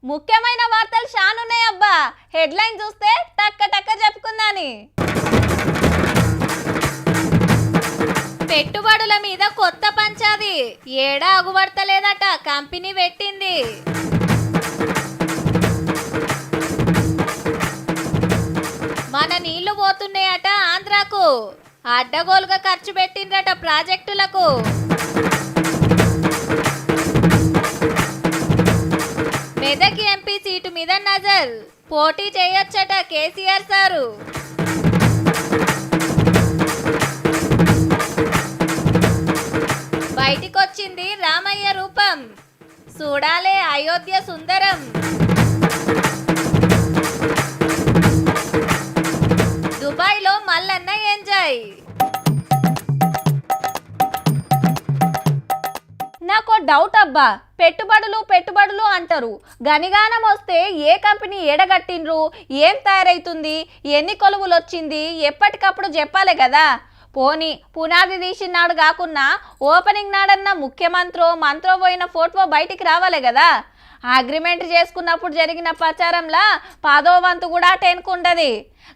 ముఖ్యమైన వార్తలు షానున్నాయి అబ్బా. హెడ్లైన్ చూస్తే టక్క టక్క చెప్పుకుందాని. పెట్టుబడుల మీద కొత్త పంచాది, ఏడా అగుపడతలేదట, కంపెనీ పెట్టింది. మన నీళ్లు పోతున్నాయట ఆంధ్రాకు, అడ్డగోలుగా ఖర్చు పెట్టిండ్రట ప్రాజెక్టులకు. మెదక్ ఎంపీ సీటు మీద నజర్, పోటీ చేయొచ్చట కేసీఆర్ సారు. బయటికొచ్చింది రామయ్య రూపం, చూడాలే అయోధ్య సుందరం. దుబాయ్లో మల్లన్న ఎంజాయ్. నాకు డౌట్ అబ్బా, పెట్టుబడులు అంటారు, గనిగానం వస్తే ఏ కంపెనీ ఎడగట్టిండ్రు, ఏం తయారైతుంది, ఎన్ని కొలువులు వచ్చింది, ఎప్పటికప్పుడు చెప్పాలి కదా. పోనీ పునాది తీసిన నాడు కాకున్నా ఓపెనింగ్ నాడన్న ముఖ్యమంత్రో మంత్రో పోయిన ఫోటో బయటికి రావాలి కదా. అగ్రిమెంట్ చేసుకున్నప్పుడు జరిగిన ప్రచారంలా 10వ వంతు కూడా టెన్కుంటది.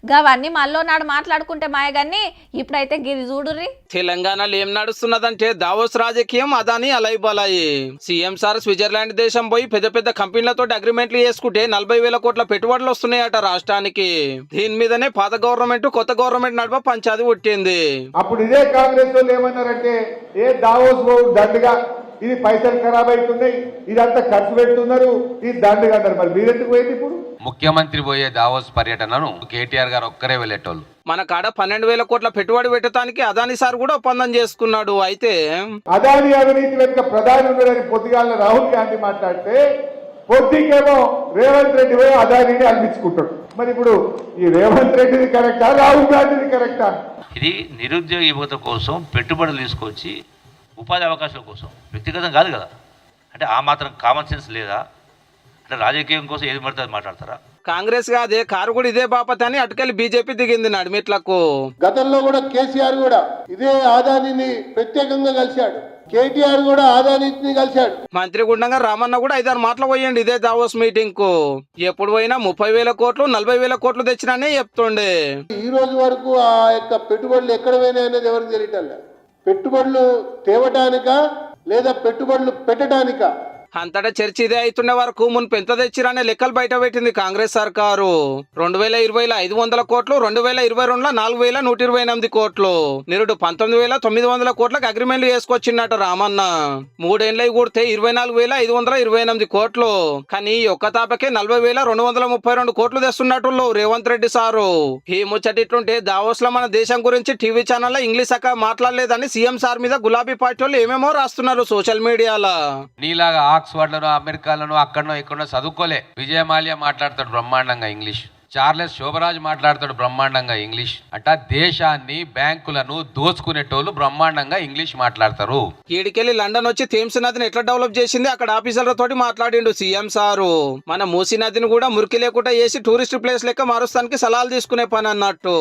గవన్నీ మళ్ళీ నాడు మాట్లాడుకుంటే మాయగాన్ని, ఇప్పుడైతే గిది చూడుర్రి. తెలంగాణలో ఏం నడుస్తున్నదంటే దావోస్ రాజకీయం అదాని అలైబలాయి. సీఎం సార్ స్విట్జర్లాండ్ దేశం పోయి పెద్ద పెద్ద కంపెనీలతో అగ్రిమెంట్లు చేసుకుంటే 40,000 కోట్ల పెట్టుబడులు వస్తున్నాయట రాష్ట్రానికి. దీని మీదనే పాత గవర్నమెంట్ కొత్త గవర్నమెంట్ నడుమ పంచాది పుట్టింది. అప్పుడు ఇదే కాంగ్రెస్ వాళ్ళు ఏమన్నారంటే, ఏ దావోస్ దండుగా, ఇది పైసలు ఖరాబ్ అవుతున్నాయి, ఇదంతా ఖర్చు పెడుతున్నారు, ఇది దండుగా అంటారు. మరి మీరెందుకు పోయింది? ఇప్పుడు ముఖ్యమంత్రి పోయే దావోస్ పర్యటనను కేటీఆర్ గారు ఒక్కరే వెళ్ళేటోళ్ళు. మన కాడ 12,000 కోట్ల పెట్టుబడి పెట్టడానికి అదాని సార్ కూడా ఒప్పందం చేసుకున్నాడు. అయితే అదాని అవినీతి వెనుక ప్రధాని ఉన్నాడని పొద్దుగాల రాహుల్ గాంధీ మాట్లాడితే, పొద్దుకేమో రేవంత్ రెడ్డి పోయి అదానిని అనిపించుకుంటాడు. మరి ఇప్పుడు ఈ రేవంత్ రెడ్డిది కరెక్టా, రాహుల్ గాంధీది కరెక్టా? ఇది నిరుద్యోగ యువత కోసం పెట్టుబడులు తీసుకొచ్చి ఉపాధి అవకాశాల కోసం, వ్యక్తిగతం కాదు కదా. అంటే ఆ మాత్రం కామన్ సెన్స్ లేదా? అంటే రాజకీయం కోసం ఏది పడితే అది మాట్లాడతారా? కాంగ్రెస్ కాదే కారు కూడా ఇదే బాపత్ అని అటుకెళ్ళి బీజేపీ దిగింది నడిమిట్లకు. గతంలో కూడా కేసీఆర్ కూడా ఇదే ఆదానిని ప్రత్యేకంగా కలిశాడు, కేటీఆర్ కూడా ఆదానిని కలిశాడు. మంత్రి గుండంగా రామన్న కూడా 5-6 మాటలు పోయండి ఇదే దావోస్ మీటింగ్ కు. ఎప్పుడు పోయినా 30,000 కోట్లు 40,000 కోట్లు తెచ్చినానే చెప్తుండే. ఈ రోజు వరకు ఆ యొక్క పెట్టుబడులు ఎక్కడ పోయినాయి అనేది ఎవరికి తెలియటం లేదు. పెట్టుబడులు తేవటానికా లేదా పెట్టుబడులు పెట్టడానికా? అంతటా చర్చ ఇదే అవుతుండే వరకు మున్పు ఎంత తెచ్చిరనే లెక్కలు బయట పెట్టింది కాంగ్రెస్ సర్కారు. 2020లో 500 కోట్లు, 2022లో 4,128 కోట్లు, నిరుడు 19,900 కోట్లకు అగ్రిమెంట్లు చేసుకొచ్చిండట రామన్న. 3 ఏళ్ళు కూడితే 24,528 కోట్లు. కానీ ఒక్క తాపకే 40,232 కోట్లు తెస్తున్నట్టు రేవంత్ రెడ్డి సారు. ఈ ముచ్చటిట్లుంటే దావోస్ లో మన దేశం గురించి టీవీ ఛానల్ ఇంగ్లీష్ అక్క మాట్లాడలేదని సీఎం సార్ మీద గులాబీ పార్టీ వాళ్ళు ఏమేమో రాస్తున్నారు సోషల్ మీడియాలో. నీలాగా ఆక్స్ఫర్డ్లను అమెరికాలను అక్కడనో ఎక్కడో చదువుకోలే. విజయమాల్య మాట్లాడతాడు బ్రహ్మాండంగా ఇంగ్లీష్, చార్లెస్ శోభరాజ్ మాట్లాడతాడు బ్రహ్మాండంగా ఇంగ్లీష్. అట్ట దేశాన్ని బ్యాంకులను దోచుకునేటోళ్ళు బ్రహ్మాండంగా ఇంగ్లీష్ మాట్లాడతారు. ఈడికెళ్ళి లండన్ వచ్చి థేమ్స్ నదిని ఎట్లా డెవలప్ చేసింది అక్కడ ఆఫీసర్లతోటి మాట్లాడిండు సీఎం సారు. మన మూసీ నదిని కూడా మురికి లేకుండా చేసి టూరిస్ట్ ప్లేస్ లెక్క మారుస్తానికి సలహాలు తీసుకునే పని అన్నట్టు.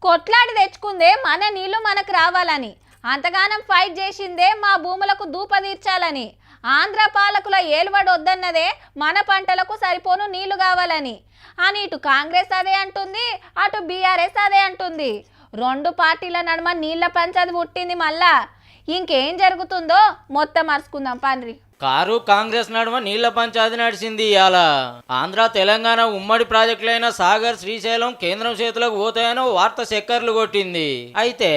కొట్లాడి తెచ్చుకుందే మన నీళ్లు మనకు రావాలని, అంతగానం ఫైట్ చేసిందే మా భూములకు దూప తీర్చాలని, ఆంధ్ర పాలకుల ఏలుబడి వద్దన్నదే మన పంటలకు సరిపోను నీళ్లు కావాలని అని ఇటు కాంగ్రెస్ అదే అంటుంది, అటు బీఆర్ఎస్ అదే అంటుంది. 2 పార్టీల నడుమ నీళ్ల పంచాది పుట్టింది. మళ్ళా ఇంకేం జరుగుతుందో మొత్తం మరుచుకుందాం పండ్రి. కారు కాంగ్రెస్ నడుమ నీళ్ల పంచాది నడిచింది. ఇవాళ ఆంధ్ర తెలంగాణ ఉమ్మడి ప్రాజెక్టులైన సాగర్, శ్రీశైలం కేంద్రం చేతులకు పోతాయనో వార్త చక్కర్లు కొట్టింది. అయితే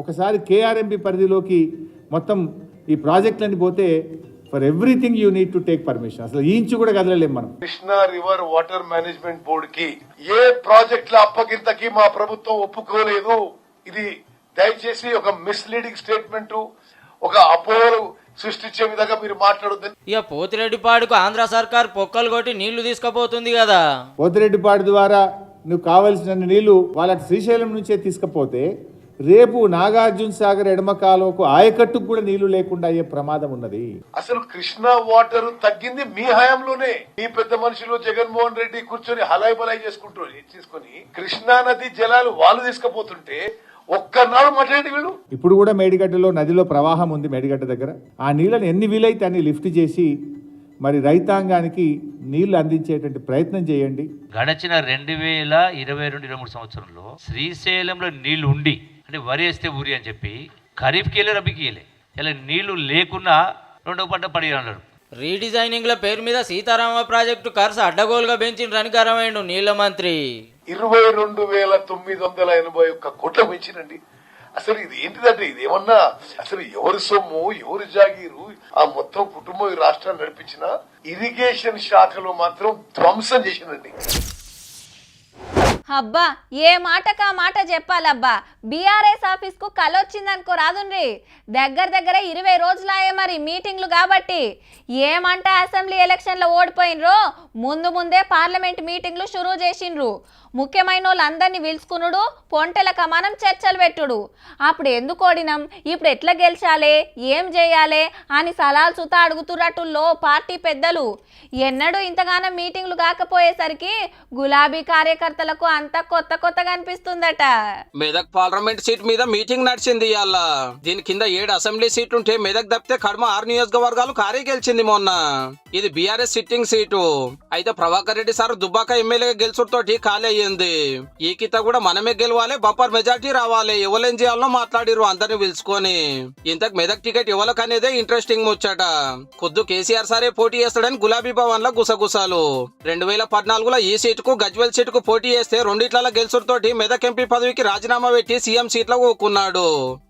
ఒకసారి కేఆర్ఎంబి పరిధిలోకి మొత్తం ఈ ప్రాజెక్టులన్నీ పోతే for everything you need to take permission. అసలు ఇంచు కూడా కదలలేం మనం. Krishna river water management board కి ఏ ప్రాజెక్టుల అప్పగింతకి మా ప్రభుత్వం ఒప్పుకోలేదు. ఇది దయచేసి ఒక మిస్లీడింగ్ స్టేట్మెంట్, ఒక అపోహలు సృష్టించే విధంగా మీరు మాట్లాడొద్దని. ఇక పోతిరెడ్డిపాడుకు ఆంధ్ర సర్కార్ పొక్కలు కొట్టి నీళ్లు తీసుకుపోతుంది కదా. పోతిరెడ్డిపాడు ద్వారా నువ్వు కావలసిన నీళ్లు వాళ్ళ శ్రీశైలం నుంచే తీసుకుపోతే రేపు నాగార్జున సాగర్ ఎడమ కాలువకు ఆయకట్టుకు కూడా నీళ్లు లేకుండా అయ్యే ప్రమాదం ఉన్నది. అసలు కృష్ణా వాటర్ తగ్గింది మీ హయాంలోనే. మీ పెద్ద మనుషులు జగన్మోహన్ రెడ్డి కూర్చొని హలాయి బలాయి చేసుకుంటూ కృష్ణా నది జలాలు వాళ్ళు తీసుకుపోతుంటే ఒక్కనాడు మాట్లాడండి వీళ్ళు. ఇప్పుడు కూడా మేడిగడ్డలో నదిలో ప్రవాహం ఉంది. మేడిగడ్డ దగ్గర ఆ నీళ్ళని ఎన్ని వీలైతే అన్ని లిఫ్ట్ చేసి మరి రైతాంగానికి నీళ్లు అందించేటువంటి ప్రయత్నం చేయండి. గడచిన 2022-23 సంవత్సరంలో శ్రీశైలంలో నీళ్లు ఉండి, అంటే వరి వేస్తే ఊరి అని చెప్పి ఖరీఫ్కి వెళ్ళి రబీకి వెళ్ళి ఇలా నీళ్లు లేకున్నా రెండో పంట పడి అన్నాడు. రీడిజైనింగ్ల పేరు మీద సీతారామ ప్రాజెక్టు ఖర్చు అడ్డగోలుగా పెంచిన రనికరమైండు నీళ్ల మంత్రి. 22,981 కోట్ల పెంచినండి. అసలు ఇది ఏంటిదంటే ఇది ఏమన్నా అసలు ఎవరి సొమ్ము ఎవరి జాగీరు? ఆ మొత్తం కుటుంబం ఈ రాష్ట్రాన్ని నడిపించిన ఇరిగేషన్ శాఖలో మాత్రం ధ్వంసం చేసినండి. అబ్బా ఏ మాటకా మాట చెప్పాలబ్బా. బీఆర్ఎస్ ఆఫీస్ కు కలొచ్చిందనుకో రాదుండ్రి. దగ్గర 20 రోజులాయే మరి మీటింగ్లు కాబట్టి. ఏమంట అసెంబ్లీ ఎలక్షన్లో ఓడిపోయినరో ముందే పార్లమెంట్ మీటింగ్లు షురూ చేసిండ్రు. ముఖ్యమైన వాళ్ళందరినీ పిలుచుకునుడు, పొంటెలక మనం చర్చలు పెట్టుడు. అప్పుడు ఎందుకు ఓడినాం, ఇప్పుడు ఎట్లా గెలిచాలే, ఏం చేయాలి అని సలహాలు సుతా అడుగుతున్నట్టుల్లో పార్టీ పెద్దలు. ఎన్నడూ ఇంతగానో మీటింగ్లు కాకపోయేసరికి గులాబీ కార్యకర్తలకు అంతా కొత్తగా అనిపిస్తుందట. మెదక్ పార్లమెంట్ సీట్ మీద మీటింగ్ నడిచింది ఇవాళ. దీని కింద 7 అసెంబ్లీ సీట్లుంటే మెదక్ తప్పితే కడమ 6 నియోజకవర్గాలు కారే గెలిచింది మొన్న. ఇది బీఆర్ఎస్ సిట్టింగ్ సీటు. అయితే ప్రభాకర్ రెడ్డి సార్ దుబ్బాక ఎమ్మెల్యేగా గెలుచుతోటి ఖాళీ అయ్యింది. ఈ కింద కూడా మనమే గెలవాలి, బంపర్ మెజార్టీ రావాలి, ఎవరేం చేయాలనో మాట్లాడిరు అందరిని పిలుచుకొని. ఇంతకు మెదక్ టికెట్ ఎవరికనేదే ఇంట్రెస్టింగ్ ముచ్చట. ఖుద్దు కేసీఆర్ సారే పోటీ చేస్తాడని గులాబీ భవన్ లో గుసగుసాలు. 2014లో ఈ సీటుకు గజ్వెల్ సీటుకు పోటీ చేస్తే రెండిట్ల గెలుచుతోటి మెదక్ ఎంపీ పదవికి రాజీనామా పెట్టి సీఎం సీట్లో ఊకున్నాడు.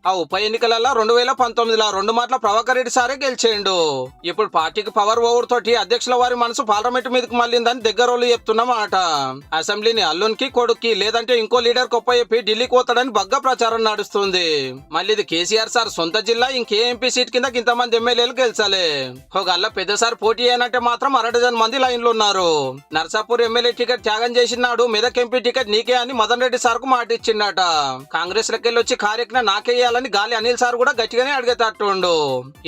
ఆ ఉప ఎన్నికలలో 2019లో 2 మాటల ప్రభాకర్ రెడ్డి సారే గెలిచేండు. ఇప్పుడు పార్టీకి పవర్ ఓవర్ తోటి అధ్యక్షుల వారి మనసు పార్లమెంట్ మీదకి మళ్ళిందని దగ్గరోళ్ళు చెప్తున్నమాట. అసెంబ్లీని అల్లునికి కొడుక్కి లేదంటే ఇంకో లీడర్ కొప్ప చెప్పి ఢిల్లీకి పోతాడని బగ్గా ప్రచారం నడుస్తుంది. మళ్ళీ ఇది కేసీఆర్ సార్ సొంత జిల్లా, ఇంకే ఎంపీ సీట్ కింద ఇంతమంది ఎమ్మెల్యేలు గెలిచాలి. ఒకళ్ళ పెద్దసారి పోటీ అయినంటే మాత్రం 60 మంది లైన్లు ఉన్నారు. నర్సాపూర్ ఎమ్మెల్యే టికెట్ త్యాగం చేసినాడు, మెదక్ ఎంపీ టికెట్ నీకే అని మదన్ రెడ్డి సార్ కు మాట ఇచ్చిండట. కాంగ్రెస్ లకెళ్ళి వచ్చి కార్యక్రమ నాకేయాలని గాలి అనిల్ సార్ కూడా గట్టిగానే అడిగేటట్టుండు.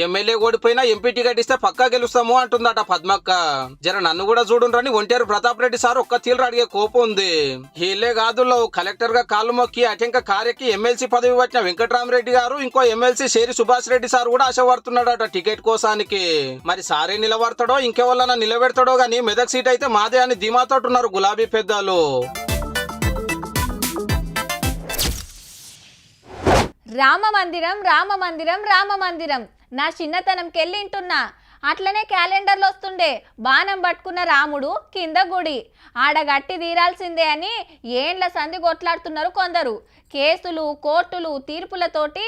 ఎమ్మెల్యే ఓడిపోయినా ఎంపీ టికెట్ ఇస్తే పక్కా గెలుస్తాము అంటుందట పద్మక్క. జర నన్ను కూడా చూడుండ్రని ఒంటేరు ప్రతాప్ రెడ్డి సార్ ఒక్క తీరు అడిగే కోపం ఉంది. వీళ్ళే కాదులో కలెక్టర్ గా కాళ్ళు మొక్కి అటెంక కార్యకి ఎమ్మెల్సీ పదవి పట్టిన వెంకటరామరెడ్డి గారు, ఇంకో ఎమ్మెల్సీ షేరి సుభాష్ రెడ్డి సార్ కూడా ఆశపడుతున్నాడట టికెట్ కోసానికి. మరి సారే నిలబడతాడో ఇంకెవరన్నా నిలబెడతాడో గానీ మెదక్ సీట్ అయితే మాదే అని ధీమాతోటున్నారు గులాబీ పెద్దలు. రామ మందిరం నా చిన్నతనంకెళ్ళింటున్నా. అట్లనే క్యాలెండర్లు వస్తుండే బాణం పట్టుకున్న రాముడు కింద గుడి ఆడగట్టి తీరాల్సిందే అని ఏండ్ల సంధి కొట్లాడుతున్నారు కొందరు. కేసులు, కోర్టులు, తీర్పులతోటి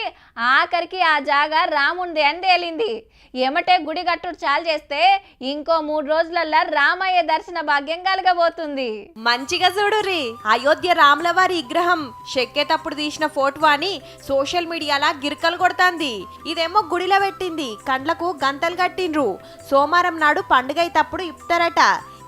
ఆఖరికి ఆ జాగా రాముంది అని తేలింది. ఏమటే గుడి కట్టుడు చాలు చేస్తే ఇంకో 3 రోజులల్లా రామయ్య దర్శన భాగ్యం కలగబోతుంది. మంచిగా చూడుర్రి, అయోధ్య రాముల వారి విగ్రహం చెక్కేటప్పుడు తీసిన ఫోటో అని సోషల్ మీడియాలా గిరికలు కొడుతుంది. ఇదేమో గుడిలో పెట్టింది, కండ్లకు గంతలు కట్టిండ్రు. సోమవారం నాడు పండుగ అయితప్పుడు ఇప్తారట.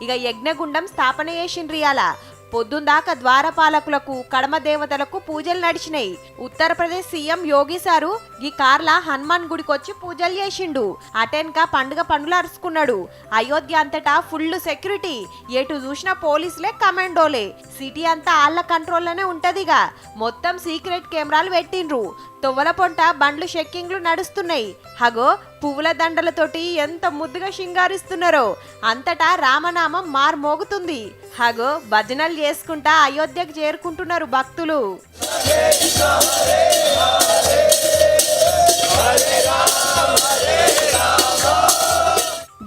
ఇక యజ్ఞగుండం స్థాపన చేసిండ్రు. అలా పొద్దుందాకా ద్వారపాలకులకు, కడమ దేవతలకు పూజలు నడిచినాయి. ఉత్తరప్రదేశ్ సీఎం యోగి సారు ఈ కార్ల హనుమాన్ గుడికొచ్చి పూజలు చేసిండు. అటెన్క పండుగ పండులు అరుచుకున్నాడు. అయోధ్య అంతటా ఫుల్ సెక్యూరిటీ, ఎటు చూసినా పోలీసులే, కమాండోలే. సిటీ అంతా ఆళ్ల కంట్రోల్లోనే ఉంటదిగా. మొత్తం సీక్రెట్ కెమెరాలు పెట్టిండ్రు. తొవ్వల పొంట బండ్లు చెక్కింగ్లు నడుస్తున్నాయి. హగో పువ్వుల దండలతోటి ఎంత ముద్దుగా శృంగారిస్తున్నారో. అంతటా రామనామం మార్మోగుతుంది. హగో భజనలు చేసుకుంటా అయోధ్యకు చేరుకుంటున్నారు భక్తులు.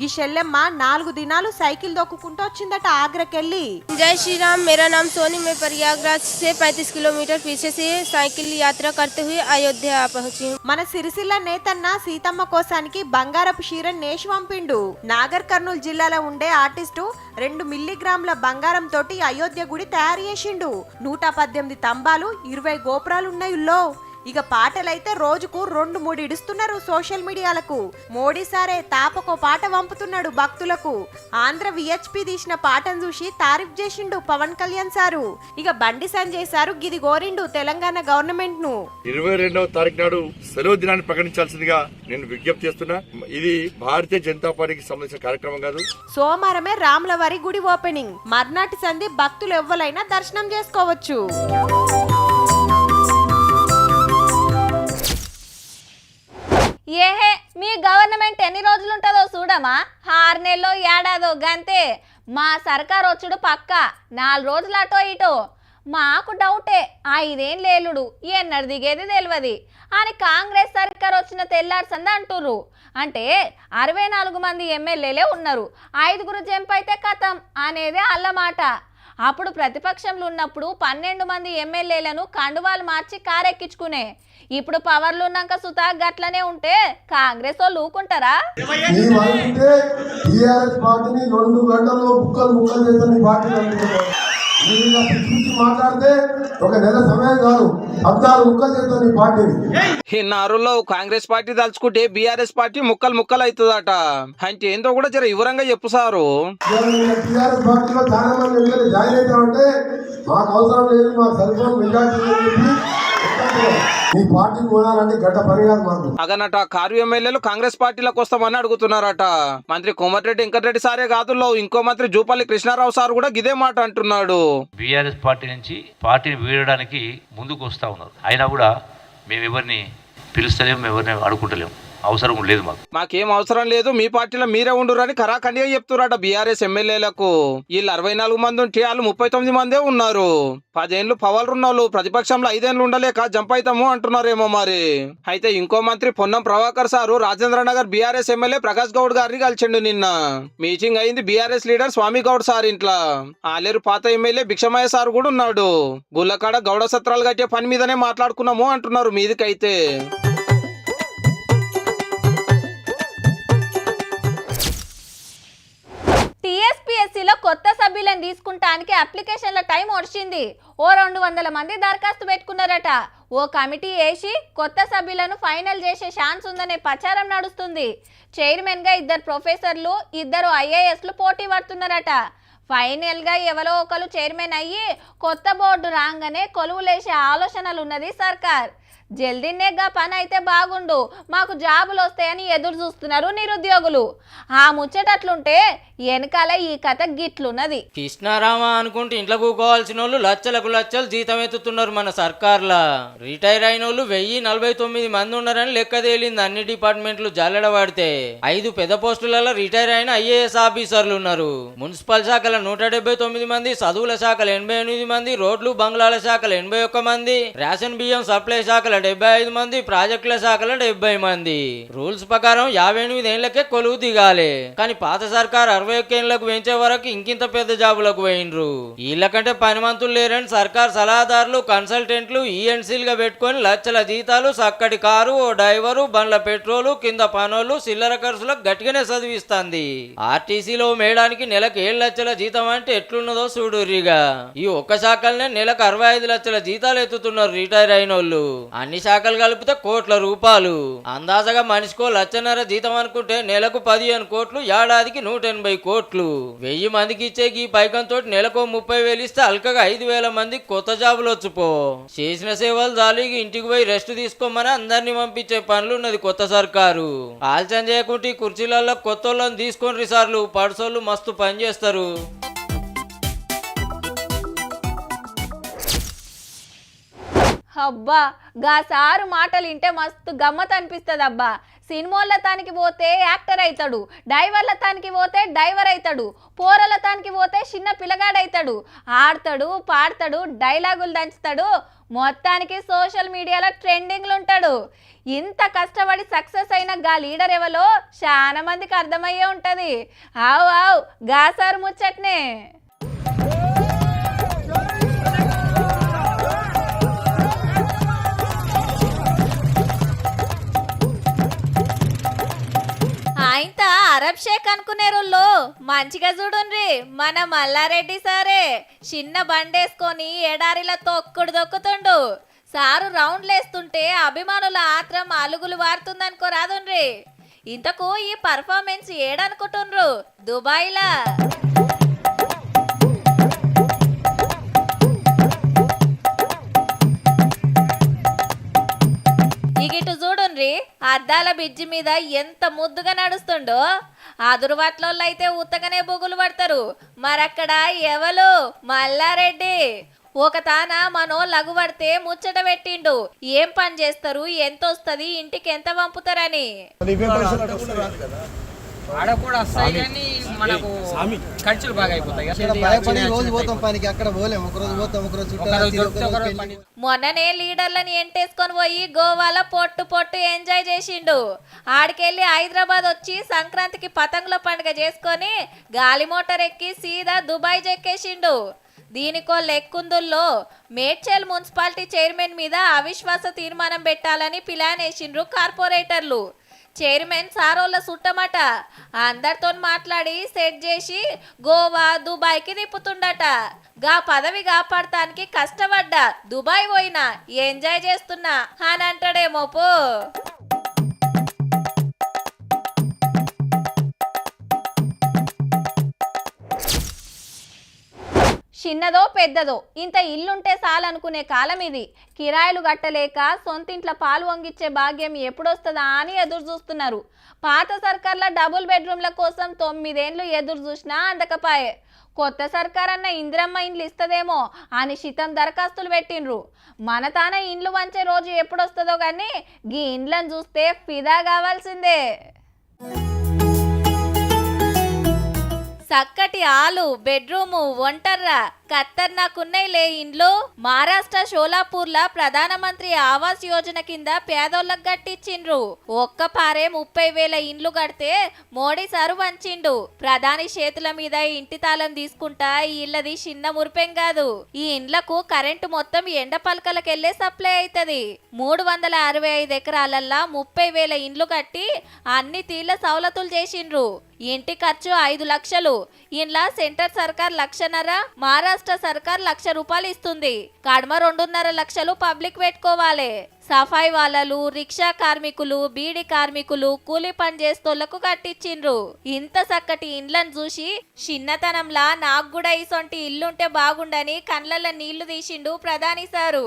गी शल्यम्मा 4 दिनालू साइकिल दोक्कुకుంటూ వచ్చిందట ఆగ్రాకెళ్ళి. जय श्री राम, मेरा नाम सोनी, मैं प्रयागराज से 35 किलोमीटर पीछे से साइकिल यात्रा करते हुए अयोध्या पहुंची हूं. మన సిరిసిల్ల నేతన్న సీతమ్మ కోసానికి బంగారపు చీరను నేషి పంపిండు. నాగర్ కర్నూలు జిల్లాలో ఉండే ఆర్టిస్టు 2 మిల్లీగ్రాముల బంగారం తోటి అయోధ్య గుడి తయారు చేసిండు. 118 తంబాలు, 20 గోపురాలున్నాయుల్లో. ఇక పాటలైతే రోజుకు 2-3 ఇడుస్తున్నారు సోషల్ మీడియాలకు. మోడీ సారే తాపకో పాట పంపుతున్నాడు భక్తులకు. ఆంధ్ర విహెచ్పి తీసిన పాటను చూసి తారీఫ్ చేసిండు పవన్ కళ్యాణ్ సారు. ఇక బండి సంజయ్ సారు గిది కోరిండు తెలంగాణ గవర్నమెంట్ ను 22వ తారీఖు నాడు సెలవు దినాన్ని ప్రకటించాల్సిందిగా నేను విజ్ఞప్తి చేస్తున్నా. ఇది భారతీయ జనతా పార్టీకి సంబంధించిన కార్యక్రమం కాదు. సోమవారమే రాములవారి గుడి ఓపెనింగ్. మర్నాటి సంధి భక్తులు ఎవ్వలైనా దర్శనం చేసుకోవచ్చు. గవర్నమెంట్ ఎన్ని రోజులు ఉంటుందో చూడమా, 6 నెలలో ఏడాదో గంతే. మా సర్కార్ వచ్చుడు పక్క 4 రోజులు అటో ఇటో. మాకు డౌటే 5 ఏళ్ళు లేలుడు ఎన్నడు దిగేది తెలియదు అని కాంగ్రెస్ సర్కార్ వచ్చిన తెల్లార్సంది అంటుర్రు. అంటే 64 మంది ఎమ్మెల్యేలే ఉన్నారు, 5గురు జంప్ అయితే కథం అనేదే అల్లమాట. అప్పుడు ప్రతిపక్షంలో ఉన్నప్పుడు 12 మంది ఎమ్మెల్యేలను కండువాలు మార్చి కారెక్కించుకునే. ఇప్పుడు పవర్లు ఉన్నాక సుతా గట్లనే ఉంటే కాంగ్రెస్ వాళ్ళు ఊకుంటారా? మాట్లాడితే ఒక నెల సమయం కాదు 14 ముక్కలు చేస్తాను ఈ పార్టీని. ఈ నారులో కాంగ్రెస్ పార్టీ తలుచుకుంటే బీఆర్ఎస్ పార్టీ ముక్కలు అవుతుందట. అంటే ఏందో కూడా జర వివరంగా చెప్పు సారు. టీఆర్ఎస్ పార్టీలో చాలా మంది ఎమ్మెల్యేలు జాయిన్ అవుతామంటే మాకు అవసరం లేదు, మాకు సరిపోయిన మెజార్టీ ఈ పార్టీకి పోవాలంటే గడ్డ పని కాదు మాకు. అగనట కారు ఎమ్మెల్యేలు కాంగ్రెస్ పార్టీలకు వస్తామని అడుగుతున్నారట. మంత్రి కోమటిరెడ్డి వెంకటరెడ్డి సారే కాదు, ఇంకో మంత్రి జూపల్లి కృష్ణారావు సార్ కూడా గిదే మాట అంటున్నాడు. బీఆర్ఎస్ పార్టీ నుంచి పార్టీని వీడడానికి ముందుకు వస్తూ ఉన్నారు. అయినా కూడా మేము ఎవరిని పిలుస్తలేము, ఎవరిని అడుగుంటలేము, అవసరం లేదు మాకేం అవసరం లేదు, మీ పార్టీలో మీరే ఉండురని ఖరాఖండిగా చెప్తున్నారట బీఆర్ఎస్ ఎమ్మెల్యేలకు. వీళ్ళు 64 మంది ఉంటే వాళ్ళు 39 మందే ఉన్నారు. 10 ఏళ్ళు పవర్లు ఉన్న వాళ్ళు ప్రతిపక్షంలో 5 ఏళ్ళు ఉండలేక జంప్ అవుతాము అంటున్నారేమో మరి. అయితే ఇంకో మంత్రి Ponnam Prabhakar sir Rajendra Nagar BRS MLA Prakash Goud గారిని కలిసిండు. నిన్న మీటింగ్ అయింది బీఆర్ఎస్ లీడర్ స్వామి గౌడ్ సార్ ఇంట్లో. ఆలేరు పాత ఎమ్మెల్యే భిక్షమయ్య సార్ కూడా ఉన్నాడు. గుల్లకాడ గౌడ సత్రాలు కట్టే పని మీదనే మాట్లాడుకున్నాము అంటున్నారు మీదికైతే. టీఎస్పీఎస్సీలో కొత్త సభ్యులను తీసుకుంటానికి అప్లికేషన్ల టైం వచ్చింది. ఓ 200 మంది దరఖాస్తు పెట్టుకున్నారట. ఓ కమిటీ వేసి కొత్త సభ్యులను ఫైనల్ చేసే ఛాన్స్ ఉందనే ప్రచారం నడుస్తుంది. చైర్మన్గా 2 ప్రొఫెసర్లు 2 ఐఏఎస్లు పోటీ పడుతున్నారట. ఫైనల్గా ఎవరో ఒకరు చైర్మన్ అయ్యి కొత్త బోర్డు రాగానే కొలువులేసే ఆలోచనలు ఉన్నది సర్కార్. జల్దీనేగా పని అయితే బాగుండు, మాకు జాబులు వస్తాయని ఎదురు చూస్తున్నారు నిరుద్యోగులు. ఆ ముచ్చటట్లుంటే వెనకాల ఈ కథ గిట్లున్నది. కృష్ణారామ అనుకుంటే ఇంట్లో కూకోవాల్సిన వాళ్ళు లక్షలకు లక్షలు జీతం ఎత్తుతున్నారు మన సర్కార్లా. రిటైర్ అయిన వాళ్ళు 1049 మంది ఉన్నారని లెక్క తేలింది. అన్ని డిపార్ట్మెంట్లు జల్లెడ పడితే 5 పెద్ద పోస్టులలో రిటైర్ అయిన ఐఏఎస్ ఆఫీసర్లు ఉన్నారు. మున్సిపల్ శాఖల 179 మంది, చదువుల శాఖలు 88 మంది, రోడ్లు బంగ్లాల శాఖలు 81 మంది, రేషన్ బియ్యం సప్లై శాఖల 75 మంది, ప్రాజెక్టుల శాఖలో 70 మంది. రూల్స్ ప్రకారం 58 ఏళ్లకే కొలువు దిగాలి. కానీ పాత సర్కార్ 61 ఏళ్లకు పెంచే వరకు ఇంకింత పెద్ద జాబులకు పోయినరు. వీళ్ళకంటే పనిమంతులు లేరని సర్కార్ సలహాదారులు, కన్సల్టెంట్లు ఈఎన్సీలుగా పెట్టుకొని లక్షల జీతాలు, చక్కటి కారు, ఓ డ్రైవరు, బండ్ల పెట్రోలు, కింద పనులు, చిల్లర ఖర్చులకు గట్టిగానే చదివిస్తుంది. ఆర్టీసీలో మేడానికి నెలకు 7 లక్షల జీతం అంటే ఎట్లున్నదో చూడుర్రిగా. ఈ ఒక్క శాఖలనే నెలకు 65 లక్షల జీతాలు ఎత్తుతున్నారు రిటైర్ అయిన వాళ్ళు. అన్ని శాఖలు కలిపితే కోట్ల రూపాయలు. అందాజగా మనిషికో 1.5 లక్ష జీతం అనుకుంటే నెలకు 15 కోట్లు, ఏడాదికి 180 కోట్లు. 1000 మందికి ఇచ్చే ఈ పైకంతో నెలకు 30,000 ఇస్తే అల్కగా 5,000 మందికి కొత్త జాబులు వచ్చిపో. చేసిన సేవలు జాలీకి ఇంటికి పోయి రెస్ట్ తీసుకోమని అందరినీ పంపించే పనులు ఉన్నది కొత్త సర్కారు. ఆలస్యం చేయకుంటే కుర్చీలలో కొత్త వాళ్ళని తీసుకొని సార్లు పడుసోళ్ళు మస్తు పని చేస్తారు. అబ్బా గా సారు మాటలు వింటే మస్తు గమ్మత్ అనిపిస్తుంది. అబ్బా సినిమాల తానికి పోతే యాక్టర్ అవుతాడు, డైవర్ల తానికి పోతే డ్రైవర్ అవుతాడు, పోరల తానికి పోతే చిన్న పిల్లగాడవుతాడు, ఆడతాడు, పాడతాడు, డైలాగులు దంచుతాడు, మొత్తానికి సోషల్ మీడియాలో ట్రెండింగ్లు ఉంటాడు. ఇంత కష్టపడి సక్సెస్ అయిన గా లీడర్ ఎవలో చాలా మందికి అర్థమయ్యే ఉంటుంది. ఆవు గా సారు ముచ్చట్నే. ఆయనత అరబ్ షేక్ అనుకునే రోజుల్లో మంచిగా చూడుండ్రి మన మల్లారెడ్డి సారే. చిన్న బండేసుకొని ఎడారిలో తొక్కుడు దొక్కుతుండు. సారు రౌండ్లు వేస్తుంటే అభిమానుల ఆత్రం అలుగులు వారుతుందనుకో రాదుండ్రి. ఇంతకు ఈ పర్ఫార్మెన్స్ ఏడనుకుంటుండ్రు? దుబాయ్లా. ఇగిటు చూడుండ్రి, అద్దాల బిడ్జి మీద ఎంత ముద్దుగా నడుస్తుండో. అదురువాట్లో అయితే ఉత్తగానే బొగులు పడతారు. మరక్కడ ఎవలు మల్లారెడ్డి ఒక తాన మనో లగువడితే ముచ్చట పెట్టిండు. ఏం పని చేస్తారు, ఎంత వస్తుంది, ఇంటికి ఎంత పంపుతారని. ఆడ కూడా వస్తాయి కానీ మనకు ఖర్చులు బాగా అయిపోతాయి. మొన్ననే లీడర్లని ఎంటేసుకొని పోయి గోవాలో పొట్టు ఎంజాయ్ చేసిండు. ఆడికెళ్ళి హైదరాబాద్ వచ్చి సంక్రాంతికి పతంగుల పండుగ చేసుకొని గాలి మోటార్ ఎక్కి సీదా దుబాయ్ చెక్కేసిండు. దీనికో లెక్కుందుల్లో మేడ్చల్ మున్సిపాలిటీ చైర్మన్ మీద అవిశ్వాస తీర్మానం పెట్టాలని ప్లాన్ వేసిండ్రు కార్పొరేటర్లు. చైర్మన్ సారోళ్ళ సుట్టమట. అందరితో మాట్లాడి సెట్ చేసి గోవా దుబాయ్కి తిప్పుతుండట. గా పదవి కాపాడటానికి కష్టపడ్డా, దుబాయ్ పోయినా, ఎంజాయ్ చేస్తున్నా అని అంటాడేమో పో. చిన్నదో పెద్దదో ఇంత ఇల్లుంటే చాలనుకునే కాలం ఇది. కిరాయిలు గట్టలేక సొంతింట్ల పాలు వంగిచ్చే భాగ్యం ఎప్పుడొస్తుందా అని ఎదురు చూస్తున్నారు. పాత సర్కార్ల డబుల్ బెడ్రూమ్ల కోసం 9 ఏళ్ళు ఎదురు చూసినా అందకపాయే. కొత్త సర్కార్ అన్న ఇందిరమ్మ ఇండ్లు ఇస్తదేమో అని శితం దరఖాస్తులు పెట్టిండ్రు. మన తాన ఇండ్లు వంచే రోజు ఎప్పుడొస్తుందో కానీ గీ ఇండ్లను చూస్తే ఫిదా కావాల్సిందే. చక్కటి ఆలు, బెడ్రూము, ఒంటర్రా ఖతర్నాకున్నాయిలే ఇండ్లు. మహారాష్ట్ర షోలాపూర్లా ప్రధానమంత్రి ఆవాస్ యోజన కింద పేదోళ్ళకు కట్టించిండ్రు. ఒక్క పారే 30,000 ఇండ్లు కడితే మోడీ సారు వంచిండు. ప్రధాని చేతుల మీద ఇంటి తాళం తీసుకుంటా ఈ ఇళ్ళది చిన్న మురిపెం కాదు. ఈ ఇండ్లకు కరెంటు మొత్తం ఎండ పలకలకెళ్లే సప్లై అవుతుంది. 365 ఎకరాలల్లా 30,000 ఇండ్లు కట్టి అన్ని తీళ్ళ సౌలతులు చేసిండ్రు. ఇంటి ఖర్చు 5 లక్షలు. ఇండ్ల సెంటర్ సర్కార్ 1,50,000, మహారాష్ట్ర సర్కార్ 1,00,000 రూపాయలు ఇస్తుంది. కడమ 2.5 లక్షలు పబ్లిక్ పెట్టుకోవాలి. సఫాయి వాళ్ళలు, రిక్షా కార్మికులు, బీడి కార్మికులు, కూలి పని చేస్తోళ్లకు కట్టించిండ్రు. ఇంత చక్కటి ఇండ్లను చూసి చిన్నతనంలా నాకు కూడా ఇసొంటి ఇల్లుంటే బాగుండని కండ్లల్లో నీళ్లు తీసిండు ప్రధాని సారు.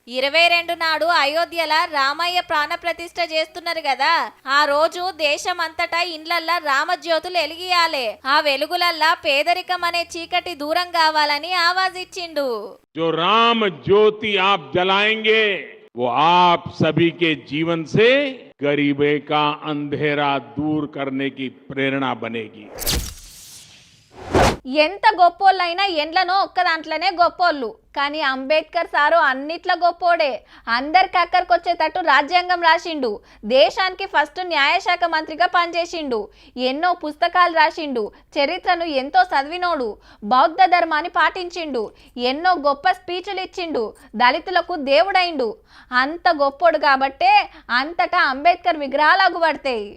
22 నాడు అయోధ్యల రామయ్య ప్రాణ ప్రతిష్ఠ చేస్తున్నారు కదా. ఆ రోజు దేశమంతటా ఇండ్లల్లా రామజ్యోతులు వెలిగియాలే. ఆ వెలుగులల్లా పేదరికం అనే చీకటి దూరం కావాలని ఆవాజ్ ఇచ్చిండు. जो राम ज्योति आप जलाएंगे वो आप सभी के जीवन से गरीबी का अंधेरा दूर करने की प्रेरणा बनेगी. ఎంత గొప్పోళ్ళైనా ఎండ్లనో ఒక్క దాంట్లోనే గొప్పోళ్ళు. కానీ అంబేద్కర్ సారు అన్నిట్ల గొప్పోడే. అందరికి అక్కడికొచ్చేటట్టు రాజ్యాంగం రాసిండు. దేశానికి ఫస్ట్ న్యాయశాఖ మంత్రిగా పనిచేసిండు. ఎన్నో పుస్తకాలు రాసిండు. చరిత్రను ఎంతో చదివినోడు. బౌద్ధ ధర్మాన్ని పాటించిండు. ఎన్నో గొప్ప స్పీచ్లు ఇచ్చిండు. దళితులకు దేవుడైండు. అంత గొప్పోడు కాబట్టే అంతటా అంబేద్కర్ విగ్రహాలు అగుపడతాయి.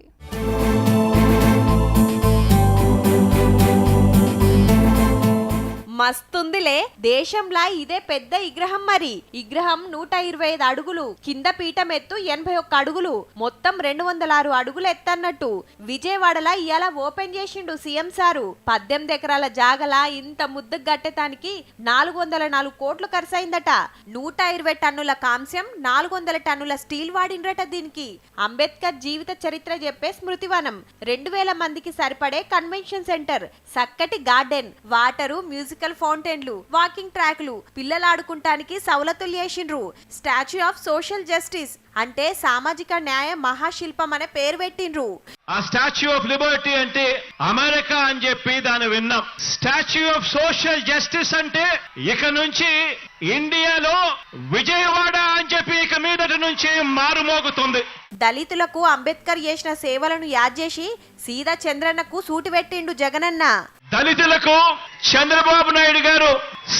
మస్తుందిలే. దేశంలా ఇదే పెద్ద విగ్రహం. మరి విగ్రహం 125 అడుగులు, కింద పీఠం ఎత్తు 81 అడుగులు, మొత్తం 206 అడుగులు ఎత్తన్నట్టు విజయవాడలా ఇయాల ఓపెన్ చేసిండు సీఎం సారు. 18 ఎకరాల జాగల ఇంత ముద్దుకు గట్టేతానికి 404 కోట్లు ఖర్చయిందట. 120 టన్నుల కాంస్యం, 400 టన్నుల స్టీల్ వాడిండ్రట. దీనికి అంబేద్కర్ జీవిత చరిత్ర చెప్పే స్మృతివనం, 2000 మందికి సరిపడే కన్వెన్షన్ సెంటర్, చక్కటి గార్డెన్, వాటరు, మ్యూజికల్ ఫౌంటైన్లు, వాకింగ్ ట్రాక్లు, పిల్లలు ఆడుకుంటానికి సౌలతులు చేసిండ్రు. స్టాచ్యూ ఆఫ్ సోషల్ జస్టిస్ అంటే సామాజిక న్యాయ మహాశిల్పం అనే పేరు పెట్టిండ్రు. ఆ స్టాచ్యూ ఆఫ్ లిబర్టీ అంటే అమెరికా అని చెప్పి దాన్ని విన్నాం. స్టాచ్యూ ఆఫ్ సోషల్ జస్టిస్ అంటే ఇక నుంచి ఇండియాలో విజయవాడ అని చెప్పి ఇక మీదటి నుంచి మారుమోగుతుంది. దళితులకు అంబేద్కర్ చేసిన సేవలను యాద్ చేసి సీదా చంద్రన్నకు సూటి పెట్టిండు జగనన్న. దళితులకు చంద్రబాబు నాయుడు గారు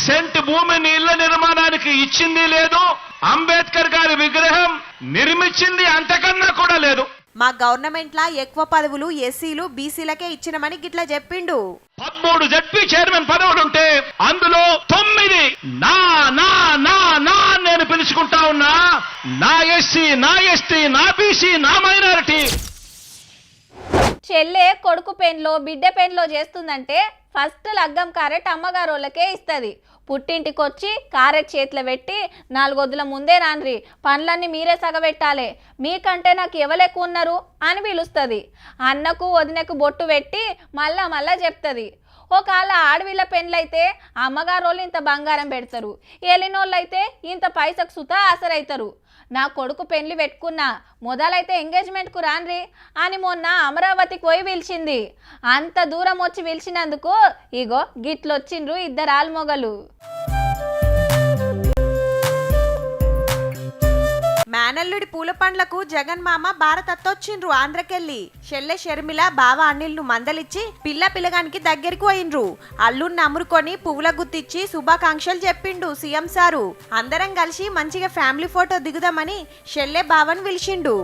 సెంట్ భూమిని ఇళ్ల నిర్మాణానికి ఇచ్చింది లేదు. అంబేద్కర్ గారి విగ్రహం నిర్మించింది అంతకన్నా కూడా లేదు. మా గవర్నమెంట్ లా ఎక్కువ పదవులు ఎస్సీలు బీసీలకే ఇచ్చినమని గిట్లా చెప్పిండు. 13 జడ్పీ చైర్మన్ పదవులుంటే అందులో 9 నా నా నా నా నేను పిలుచుకుంటా ఉన్నా. నా ఎస్సీ, నా ఎస్టీ, నా బీసీ, నా మైనారిటీ. చెల్లె కొడుకు పెన్లో బిడ్డ పెన్లో చేస్తుందంటే ఫస్ట్ లగ్గం కారెట్ అమ్మగారోళ్ళకే ఇస్తుంది. పుట్టింటికి వచ్చి కారెట్ చేతిలో పెట్టి 4 వద్దుల ముందే రాన్రి, పనులన్నీ మీరే సగబెట్టాలి, మీకంటే నాకు ఎవరెక్కువ ఉన్నారు అని పిలుస్తుంది. అన్నకు వదినకు బొట్టు పెట్టి మళ్ళా చెప్తుంది. ఒకవేళ ఆడవిళ్ళ పెళ్ళైతే అమ్మగారోళ్ళు ఇంత బంగారం పెడతారు, ఏలినోళ్ళు అయితే ఇంత పైసకు సుతా ఆసరైతారు. నా కొడుకు పెళ్లి పెట్టుకున్నా, మొదలైతే ఎంగేజ్మెంట్కు రాన్రి అని మొన్న అమరావతికి పోయి పిలిచింది. అంత దూరం వచ్చి పిలిచినందుకు ఇగో గిట్లొచ్చిండ్రు 2 ఆల్మొగలు. మేనల్లుడి పూల పండ్లకు జగన్ మామ భారతత్తొచ్చిండ్రు ఆంధ్రకెళ్ళి. షెల్లె షర్మిల బావ అనిల్ను మందలిచ్చి పిల్లగానికి దగ్గరికి పోయిండ్రు. అల్లుడిని అమ్ముకొని పువ్వుల గుత్తిచ్చి శుభాకాంక్షలు చెప్పిండు సీఎం సారు. అందరం కలిసి మంచిగా ఫ్యామిలీ ఫోటో దిగుదామని షెల్లె బావని పిలిచిండు.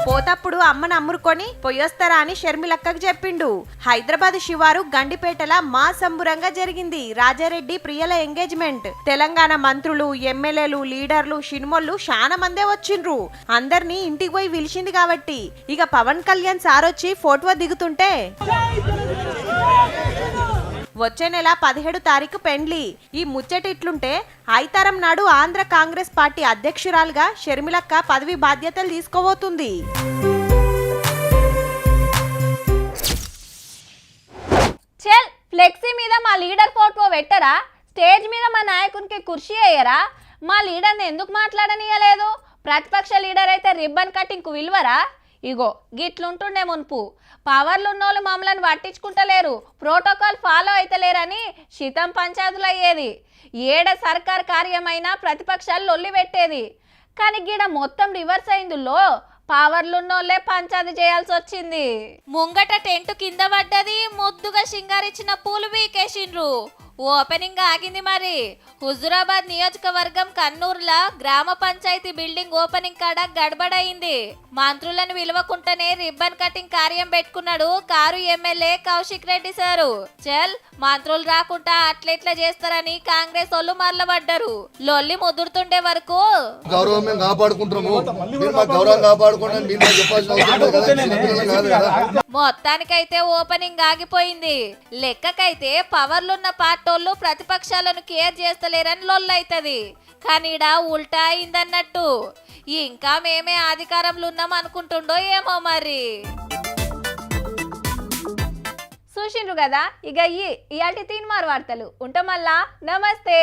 పోతప్పుడు అమ్మను అమ్ముకొని పొయ్యొస్తారా అని షర్మిలక్కకు చెప్పిండు. హైదరాబాద్ శివారు గండిపేటల మా సంబురంగా జరిగింది రాజారెడ్డి ప్రియల ఎంగేజ్మెంట్. తెలంగాణ మంత్రులు, ఎమ్మెల్యేలు, లీడర్లు, సినిమోళ్ళు చాలా మందే వచ్చిండ్రు. అందరినీ ఇంటికి పోయి పిలిచింది కాబట్టి ఇక పవన్ కళ్యాణ్ సార్ వచ్చి ఫోటో దిగుతుంటే వచ్చే నెల 17 తారీఖు పెండ్లి. ఈ ముచ్చట ఇట్లుంటే ఐతారం నాడు ఆంధ్ర కాంగ్రెస్ పార్టీ అధ్యక్షురాలుగా షర్మిలక్క పదవి బాధ్యతలు తీసుకోబోతుంది. చెల్ ఫ్లెక్సీ మీద మా లీడర్ ఫోటో పెట్టరా, స్టేజ్ మీద మా నాయకునికి కుర్చీ వేయరా, మా లీడర్ని ఎందుకు మాట్లాడనీయలేదు? ప్రతిపక్ష లీడర్ అయితే రిబ్బన్ కటింగ్కు విలువరా? ఇగో గిట్లుంటుండే మున్పు. పవర్లున్నోళ్ళు మమ్మల్ని పట్టించుకుంటలేరు, ప్రోటోకాల్ ఫాలో అయితలేరని శితం పంచాయతీలు అయ్యేది. ఏడ సర్కార్ కార్యమైనా ప్రతిపక్షాలు లొల్లి పెట్టేది. కానీ గీడ మొత్తం రివర్స్ అయిందులో పవర్లున్నోళ్ళే పంచాయతీ చేయాల్సి వచ్చింది. ముంగట టెంట్ కింద పడ్డది, ముద్దుగా సింగారిచ్చిన పూలు పీకేసిండ్రు. ఓపెనింగ్ ఆగింది మరి. హుజురాబాద్ నియోజకవర్గం కన్నూరుల గ్రామ పంచాయతీ బిల్డింగ్ ఓపెనింగ్ కాడ గడబడైంది. మంత్రులను విలువకుంటనే రిబ్బన్ కటింగ్ కార్యం పెట్టుకున్నాడు car MLA Kaushik Reddy sir. చల్ మంత్రులు రాకుండా అట్లెట్లా చేస్తారని కాంగ్రెస్ వాళ్ళు మరలబడ్డారు. లొల్లి ముదురుతుండే వరకు గౌరవం మేము కాపాడుకుంటాము, గౌరవం కాపాడుకుంటాం. మొత్తానికైతే ఓపెనింగ్ ఆగిపోయింది. లెక్కకైతే పవర్లున్న పార్టోళ్ళు ప్రతిపక్షాలను కేర్ చేస్తలేరని లొల్లైతది. కానీ ఇడ ఉల్టా అయిందన్నట్టు. ఇంకా మేమే అధికారంలో ఉన్నాం అనుకుంటుండో ఏమో మరి. చూసిండ్రు కదా, ఇక ఇయాల్టి తీన్మార్ వార్తలు ఉంటాం. మళ్ళా నమస్తే.